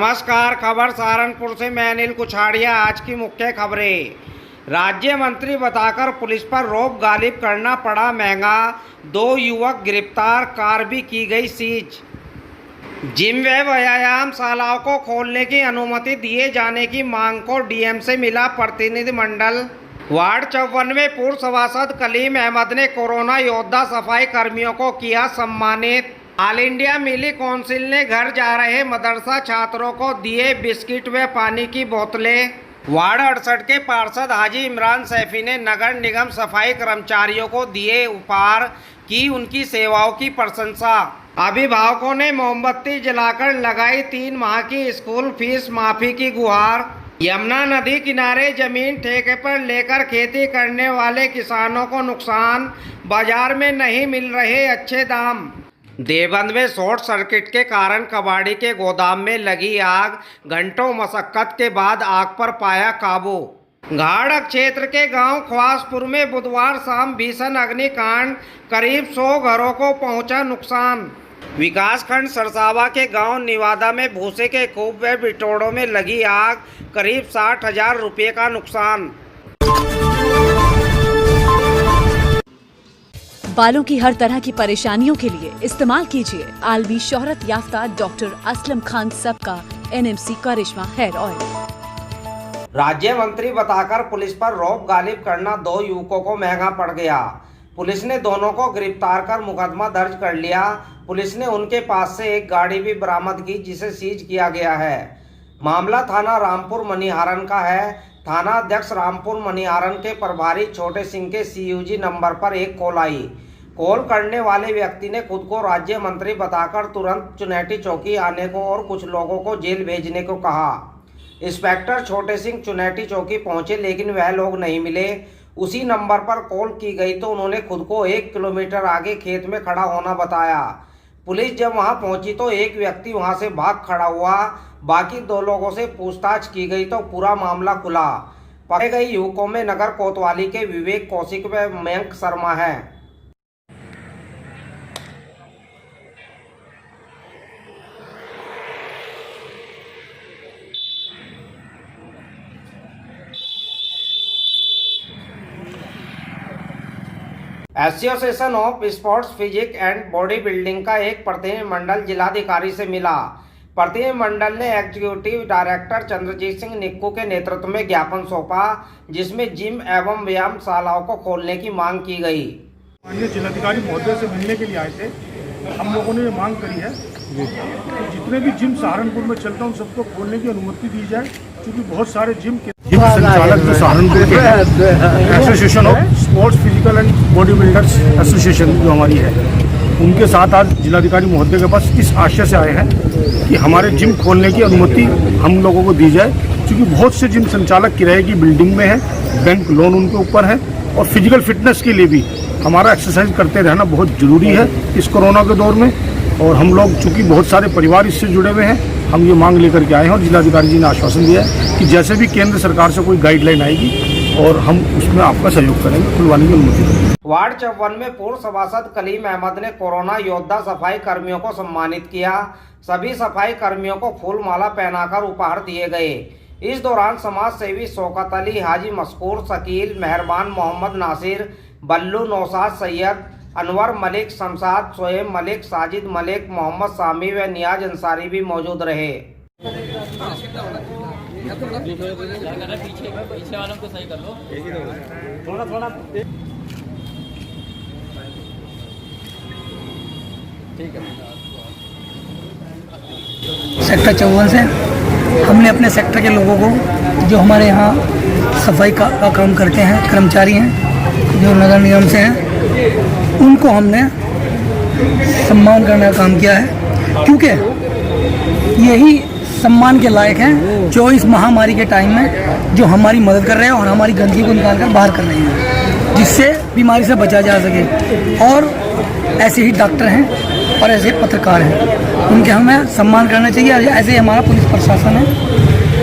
नमस्कार, खबर सहारनपुर से मैं अनिल कुछाड़िया। आज की मुख्य खबरें। राज्य मंत्री बताकर पुलिस पर रौब गालिब करना पड़ा महंगा, 2 युवक गिरफ्तार, कार भी की गई सीज। जिम व व्यायाम शालाओं को खोलने की अनुमति दिए जाने की मांग को डीएम से मिला प्रतिनिधिमंडल। वार्ड 54 में पूर्व सभासद कलीम अहमद ने कोरोना योद्धा सफाई कर्मियों को किया सम्मानित। ऑल इंडिया मिली काउंसिल ने घर जा रहे मदरसा छात्रों को दिए बिस्किट व पानी की बोतलें। वार्ड 68 के पार्षद हाजी इमरान सैफी ने नगर निगम सफाई कर्मचारियों को दिए उपहार, की उनकी सेवाओं की प्रशंसा। अभिभावकों ने मोमबत्ती जलाकर लगाई 3 माह की स्कूल फीस माफी की गुहार। यमुना नदी किनारे जमीन ठेके पर लेकर खेती करने वाले किसानों को नुकसान, बाजार में नहीं मिल रहे अच्छे दाम। देवबंद में शॉर्ट सर्किट के कारण कबाड़ी के गोदाम में लगी आग, घंटों मशक्कत के बाद आग पर पाया काबू। घाड़क क्षेत्र के गांव ख्वासपुर में बुधवार शाम भीषण अग्निकांड, करीब 100 घरों को पहुंचा नुकसान। विकासखंड सरसावा के गांव निवादा में भूसे के खूब व बिटोड़ों में लगी आग, करीब 60,000 रुपये का नुकसान। बालों की हर तरह की परेशानियों के लिए इस्तेमाल कीजिए आलमी शोहरत याफ्ता डॉक्टर असलम खान सबका NMC करिश्मा हेयर ऑयल। राज्य मंत्री बताकर पुलिस पर रौब गालिब करना 2 युवकों को महंगा पड़ गया। पुलिस ने दोनों को गिरफ्तार कर मुकदमा दर्ज कर लिया। पुलिस ने उनके पास से एक गाड़ी भी बरामद की जिसे सीज किया गया है। मामला थाना रामपुर मनिहारन का है। थाना अध्यक्ष रामपुर मनिहारन के प्रभारी छोटे सिंह के CUG नंबर पर एक कॉल आई। कॉल करने वाले व्यक्ति ने खुद को राज्य मंत्री बताकर तुरंत चुनैटी चौकी आने को और कुछ लोगों को जेल भेजने को कहा। इंस्पेक्टर छोटे सिंह चुनैटी चौकी पहुंचे लेकिन वह लोग नहीं मिले। उसी नंबर पर कॉल की गई तो उन्होंने खुद को 1 किलोमीटर आगे खेत में खड़ा होना बताया। पुलिस जब वहां पहुंची तो एक व्यक्ति वहां से भाग खड़ा हुआ। बाकी 2 लोगों से पूछताछ की गई तो पूरा मामला खुला। पकड़े गए युवकों में नगर कोतवाली के विवेक कौशिक व मयंक शर्मा है। Association of sports physique and body building का एक प्रतिनिधिमंडल जिलाधिकारी से मिला। प्रतिनिधिमंडल ने एग्जीक्यूटिव डायरेक्टर चंद्रजीत सिंह निक्कू के नेतृत्व में ज्ञापन सौंपा, जिसमें जिम एवं व्यायाम शालाओं को खोलने की मांग की गई। माननीय जिलाधिकारी महोदय से मिलने के लिए आए थे। हम लोगों ने ये मांग करी है कि जितने भी जिम सहारनपुर में चलता है उन सबको खोलने की अनुमति दी जाए, क्योंकि बहुत सारे जिम संचालक जो सहारनपुर के association of sports physical and body builders association जो हमारी है, उनके साथ आज जिलाधिकारी महोदय के पास इस आशय से आए हैं कि हमारे जिम खोलने की अनुमति हम लोगों को दी जाए, क्योंकि बहुत से जिम संचालक किराए की बिल्डिंग में है, बैंक लोन उनके ऊपर है और फिजिकल फिटनेस के लिए भी हमारा एक्सरसाइज करते रहना बहुत ज़रूरी है इस कोरोना के दौर में। और हम लोग चूँकि बहुत सारे परिवार इससे जुड़े हुए हैं, हम ये मांग लेकर के आए हैं और जिलाधिकारी जी ने आश्वासन दिया है कि जैसे भी केंद्र सरकार से कोई गाइडलाइन आएगी और हम उसमें आपका सहयोग करेंगे, खुलवाने की अनुमति देंगे। वार्ड 54 में पूर्व सभासद कलीम अहमद ने कोरोना योद्धा सफाई कर्मियों को सम्मानित किया। सभी सफाई कर्मियों को फूल माला पहनाकर उपहार दिए गए। इस दौरान समाज सेवी शौकत अली, हाजी मस्कूर, शकील, मेहरबान, मोहम्मद नासिर, बल्लू, नौशाद सैयद, अनवर मलिक, शमशाद, शोएब मलिक, साजिद मलिक, मोहम्मद सामी व नियाज अंसारी भी मौजूद रहे। पीछे वालों को सही कर लो, थोड़ा ठीक है। सेक्टर 54 से हमने अपने सेक्टर के लोगों को, जो हमारे यहाँ सफाई का काम करते हैं, कर्मचारी हैं जो नगर निगम से हैं, उनको हमने सम्मान करने का काम किया है, क्योंकि यही सम्मान के लायक हैं जो इस महामारी के टाइम में जो हमारी मदद कर रहे हैं और हमारी गंदगी को निकाल कर बाहर कर रहे हैं, जिससे बीमारी से बचा जा सके। और ऐसे ही डॉक्टर हैं और ऐसे पत्रकार हैं, उनके हमें सम्मान करना चाहिए। ऐसे ही हमारा पुलिस प्रशासन है,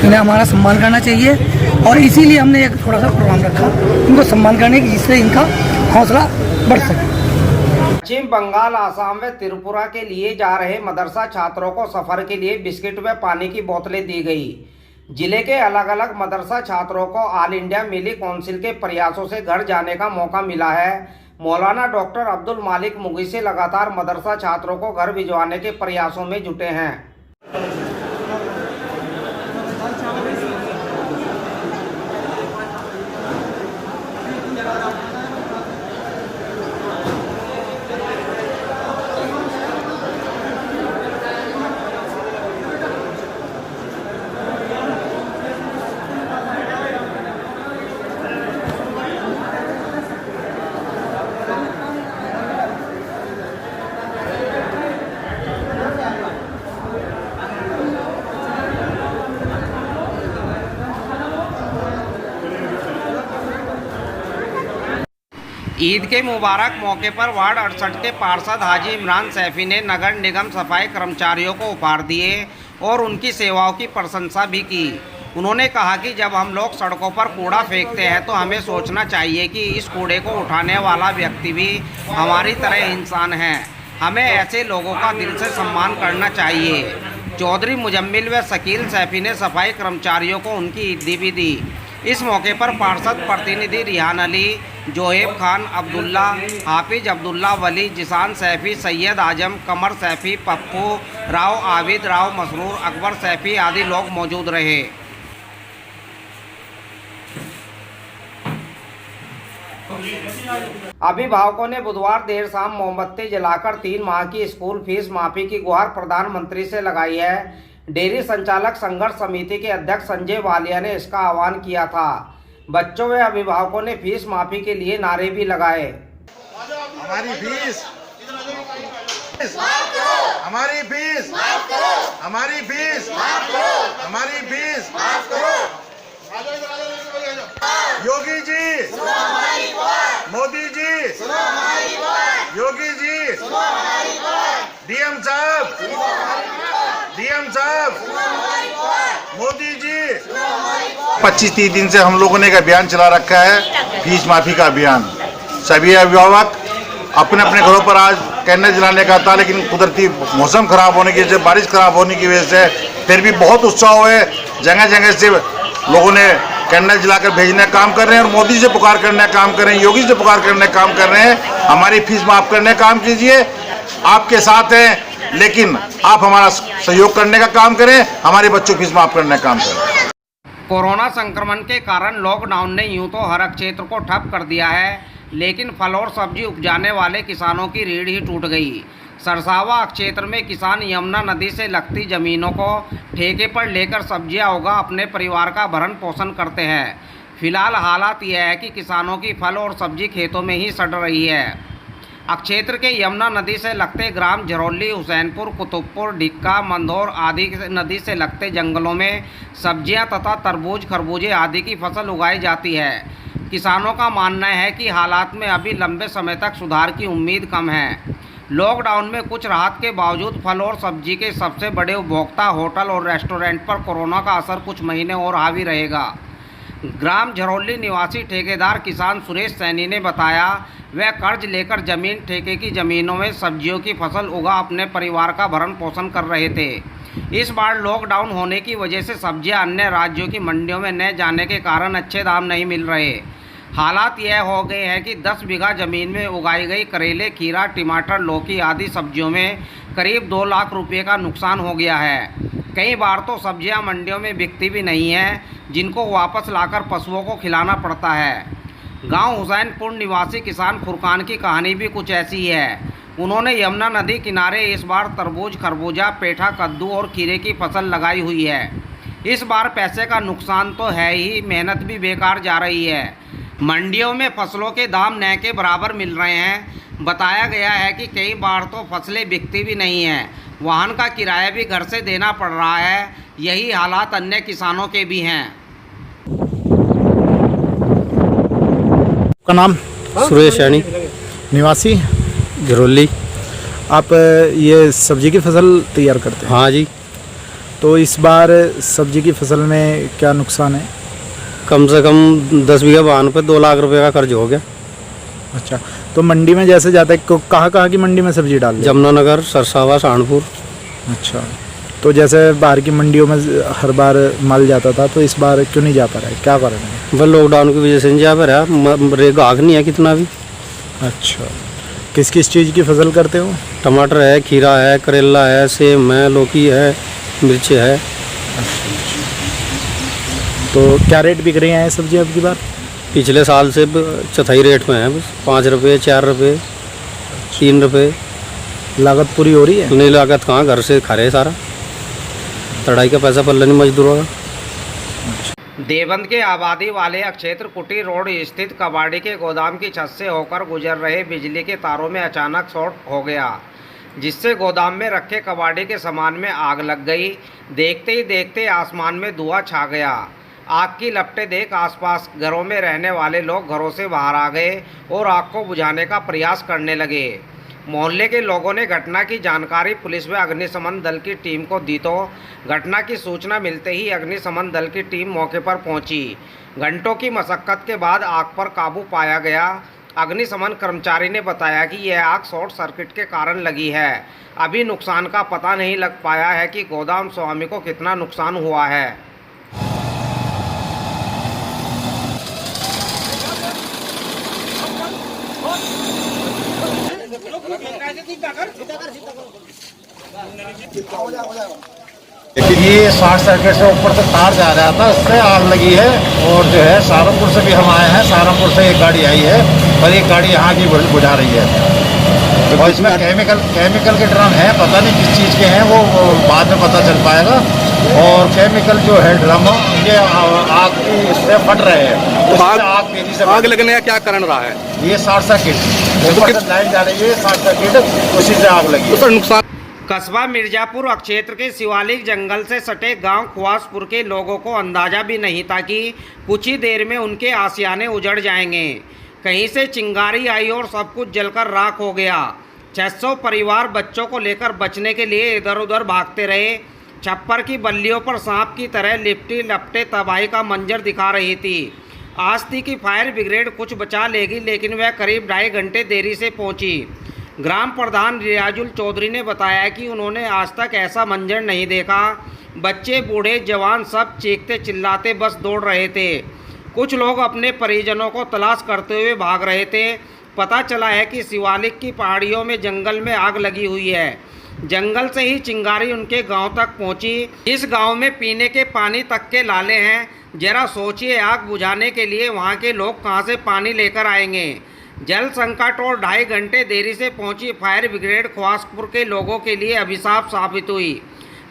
इन्हें हमारा सम्मान करना चाहिए। और इसीलिए हमने एक थोड़ा सा प्रोग्राम रखा इनको सम्मान करने की, जिससे इनका हौसला बढ़ सके। पश्चिम बंगाल, आसाम व त्रिपुरा के लिए जा रहे मदरसा छात्रों को सफर के लिए बिस्किट व पानी की बोतलें दी गई। जिले के अलग अलग मदरसा छात्रों को ऑल इंडिया मिली काउंसिल के प्रयासों से घर जाने का मौका मिला है। मौलाना डॉक्टर अब्दुल मालिक मुगीसी लगातार मदरसा छात्रों को घर भिजवाने के प्रयासों में जुटे हैं। ईद के मुबारक मौके पर वार्ड 68 के पार्षद हाजी इमरान सैफी ने नगर निगम सफाई कर्मचारियों को उपहार दिए और उनकी सेवाओं की प्रशंसा भी की। उन्होंने कहा कि जब हम लोग सड़कों पर कूड़ा फेंकते हैं तो हमें सोचना चाहिए कि इस कूड़े को उठाने वाला व्यक्ति भी हमारी तरह इंसान है। हमें ऐसे लोगों का दिल से सम्मान करना चाहिए। चौधरी मुजम्मिल व शकील सैफी ने सफाई कर्मचारियों को उनकी ईदी भी दी। इस मौके पर पार्षद प्रतिनिधि रिहान अली, जोहेब खान अब्दुल्ला, हाफिज अब्दुल्ला वली, जिसान सैफी, सैयद आजम, कमर सैफी, पप्पू राव, आबिद राव, मसरूर, अकबर सैफी आदि लोग मौजूद रहे। अभिभावकों ने बुधवार देर शाम मोमबत्ती जलाकर 3 माह की स्कूल फीस माफी की गुहार प्रधानमंत्री से लगाई है। डेयरी संचालक संघर्ष समिति के अध्यक्ष संजय वालिया ने इसका आह्वान किया था। बच्चों व अभिभावकों ने फीस माफी के लिए नारे भी लगाए। हमारी फीस, हमारी फीस, हमारी फीस, हमारी फीस, योगी जी, मोदी जी, योगी जी, डीएम साहब, डीएम साहब, मोदी जी। 25-30 दिन से हम लोगों ने एक अभियान चला रखा है, फीस माफी का अभियान। सभी अभिभावक अपने अपने घरों पर आज कैंडल जलाने का था, लेकिन कुदरती मौसम खराब होने की वजह से, बारिश खराब होने की वजह से फिर भी बहुत उत्साह हुए। जगह जगह से लोगों ने कैंडल जलाकर भेजने का काम कर रहे हैं और मोदी से पुकार करने का काम कर रहे हैं, योगी से पुकार करने का काम कर रहे हैं। हमारी फीस माफ करने का काम कीजिए, आपके साथ हैं, लेकिन आप हमारा सहयोग करने का काम करें, हमारे बच्चों की फीस माफ करने का काम करें। कोरोना संक्रमण के कारण लॉकडाउन ने यूं तो हर क्षेत्र को ठप कर दिया है, लेकिन फल और सब्जी उपजाने वाले किसानों की रीढ़ ही टूट गई। सरसावा क्षेत्र में किसान यमुना नदी से लगती ज़मीनों को ठेके पर लेकर सब्जियां उगा अपने परिवार का भरण पोषण करते हैं। फिलहाल हालात यह है कि किसानों की फल और सब्जी खेतों में ही सड़ रही है। क्षेत्र के यमुना नदी से लगते ग्राम झरौली, हुसैनपुर, कुतुबपुर, ढिक्का, मंदौर आदि नदी से लगते जंगलों में सब्जियां तथा तरबूज, खरबूजे आदि की फसल उगाई जाती है। किसानों का मानना है कि हालात में अभी लंबे समय तक सुधार की उम्मीद कम है। लॉकडाउन में कुछ राहत के बावजूद फल और सब्जी के सबसे बड़े उपभोक्ता होटल और रेस्टोरेंट पर कोरोना का असर कुछ महीने और हावी रहेगा। ग्राम झरौली निवासी ठेकेदार किसान सुरेश सैनी ने बताया, वह कर्ज लेकर जमीन ठेके की ज़मीनों में सब्जियों की फसल उगा अपने परिवार का भरण पोषण कर रहे थे। इस बार लॉकडाउन होने की वजह से सब्जियां अन्य राज्यों की मंडियों में न जाने के कारण अच्छे दाम नहीं मिल रहे। हालात यह हो गए हैं कि 10 बीघा ज़मीन में उगाई गई करेले, खीरा, टमाटर, लौकी आदि सब्जियों में करीब 2 लाख रुपये का नुकसान हो गया है। कई बार तो सब्जियां मंडियों में बिकती भी नहीं हैं, जिनको वापस लाकर पशुओं को खिलाना पड़ता है। गांव हुसैनपुर निवासी किसान फुरकान की कहानी भी कुछ ऐसी है। उन्होंने यमुना नदी किनारे इस बार तरबूज, खरबूजा, पेठा, कद्दू और खीरे की फसल लगाई हुई है। इस बार पैसे का नुकसान तो है ही, मेहनत भी बेकार जा रही है। मंडियों में फसलों के दाम न के बराबर मिल रहे हैं। बताया गया है कि कई बार तो फसलें बिकती भी नहीं हैं, वाहन का किराया भी घर से देना पड़ रहा है। यही हालात अन्य किसानों के भी हैं। का नाम सुरेश सैनी, निवासी झरौली। आप ये सब्जी की फसल तैयार करते हैं? हाँ जी। तो इस बार सब्जी की फसल में क्या नुकसान है? कम से कम 10 बीघा वाहन पे 2 लाख रुपए का कर्ज हो गया। अच्छा, तो मंडी में जैसे जाता है कहाँ की मंडी में सब्जी डाल देते? जमुनानगर, सरसावा, सहारनपुर। अच्छा, तो जैसे बाहर की मंडियों में हर बार माल जाता था, तो इस बार क्यों नहीं जा पा रहा है, क्या कारण है? वह लॉकडाउन की वजह से नहीं जा पा रहा, गाहक नहीं है कितना भी। अच्छा, किस किस चीज़ की फसल करते हो? टमाटर है, खीरा है, करेला है, सेम है, लौकी है, मिर्च है। तो क्या रेट बिक रही हैं सब्जी अब की बार? पिछले साल से चौथाई रेट में है, बस 5 रुपये, 4 रुपये, 3 रुपये। लागत पूरी हो रही है? नहीं, लागत कहाँ, घर से खा रहे सारा, तड़ाई का पैसा पल्ला नहीं मजदूरों का। देवबंद के आबादी वाले क्षेत्र कुटी रोड स्थित कबाड़ी के गोदाम की छत से होकर गुजर रहे बिजली के तारों में अचानक शॉर्ट हो गया, जिससे गोदाम में रखे कबाड़ी के सामान में आग लग गई। देखते ही देखते आसमान में धुआं छा गया। आग की लपटें देख आसपास घरों में रहने वाले लोग घरों से बाहर आ गए और आग को बुझाने का प्रयास करने लगे। मोहल्ले के लोगों ने घटना की जानकारी पुलिस व अग्निशमन दल की टीम को दी, तो घटना की सूचना मिलते ही अग्निशमन दल की टीम मौके पर पहुंची। घंटों की मशक्कत के बाद आग पर काबू पाया गया। अग्निशमन कर्मचारी ने बताया कि यह आग शॉर्ट सर्किट के कारण लगी है। अभी नुकसान का पता नहीं लग पाया है कि गोदाम स्वामी को कितना नुकसान हुआ है। लेकिन ये शॉर्ट सर्किट से ऊपर से तार जा रहा था, उससे आग लगी है। और जो है सहारनपुर से भी हम आए हैं, सहारनपुर से एक गाड़ी आई है और एक गाड़ी यहाँ की बुझा रही है। और इसमें केमिकल के ड्रम हैं, पता नहीं किस चीज़ के हैं, वो बाद में पता चल पाएगा। और केमिकल जो है ड्रम, ये आग की इससे फट रहे हैं, तो आग तेजी से आग लगने का क्या कारण रहा है? ये शॉर्ट सर्किट लाइन जा रही है, शॉर्ट सर्किट, उसी से आग लगी। तो नुकसान कस्बा मिर्जापुर क्षेत्र के शिवालिक जंगल से सटे गांव खुआसपुर के लोगों को अंदाजा भी नहीं था कि कुछ ही देर में उनके आशियाने उजड़ जाएंगे। कहीं से चिंगारी आई और सब कुछ जलकर राख हो गया। 600 परिवार बच्चों को लेकर बचने के लिए इधर उधर भागते रहे। छप्पर की बल्लियों पर सांप की तरह लिपटी लपटे तबाही का मंजर दिखा रही थी। आज थी कि फायर ब्रिगेड कुछ बचा लेगी, लेकिन वह करीब 2.5 घंटे देरी से पहुंची। ग्राम प्रधान रियाजुल चौधरी ने बताया कि उन्होंने आज तक ऐसा मंजर नहीं देखा। बच्चे, बूढ़े, जवान सब चीखते चिल्लाते बस दौड़ रहे थे। कुछ लोग अपने परिजनों को तलाश करते हुए भाग रहे थे। पता चला है कि शिवालिक की पहाड़ियों में जंगल में आग लगी हुई है। जंगल से ही चिंगारी उनके गांव तक पहुंची। इस गांव में पीने के पानी तक के लाले हैं। जरा सोचिए, आग बुझाने के लिए वहां के लोग कहां से पानी लेकर आएंगे। जल संकट और 2.5 घंटे देरी से पहुंची फायर ब्रिगेड खुआसपुर के लोगों के लिए अभिशाप साबित हुई।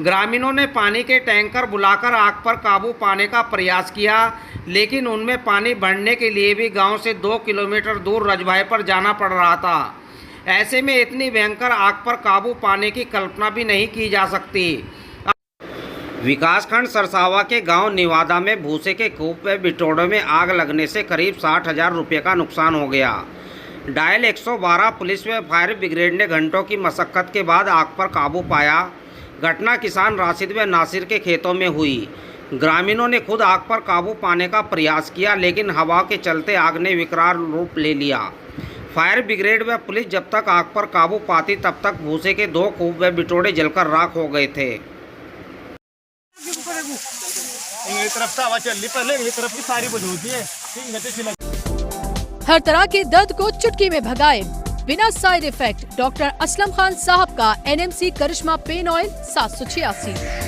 ग्रामीणों ने पानी के टैंकर बुलाकर आग पर काबू पाने का प्रयास किया, लेकिन उनमें पानी भरने के लिए भी गांव से 2 किलोमीटर दूर रजभाई पर जाना पड़ रहा था। ऐसे में इतनी भयंकर आग पर काबू पाने की कल्पना भी नहीं की जा सकती। विकासखंड सरसावा के गांव निवादा में भूसे के कूप व बिटोड़ों में आग लगने से करीब 60,000 रुपये का नुकसान हो गया। डायल 112 पुलिस व फायर ब्रिगेड ने घंटों की मशक्कत के बाद आग पर काबू पाया। घटना किसान राशिद व नासिर के खेतों में हुई। ग्रामीणों ने खुद आग पर काबू पाने का प्रयास किया, लेकिन हवा के चलते आग ने विकराल रूप ले लिया। फायर ब्रिगेड व पुलिस जब तक आग पर काबू पाती, तब तक भूसे के 2 कूप व बिटोड़े जलकर राख हो गए थे। हर तरह के दर्द को चुटकी में भगाए बिना side effect. Doctor Aslam Khan साहब का NMC करिश्मा पेन ऑयल 786।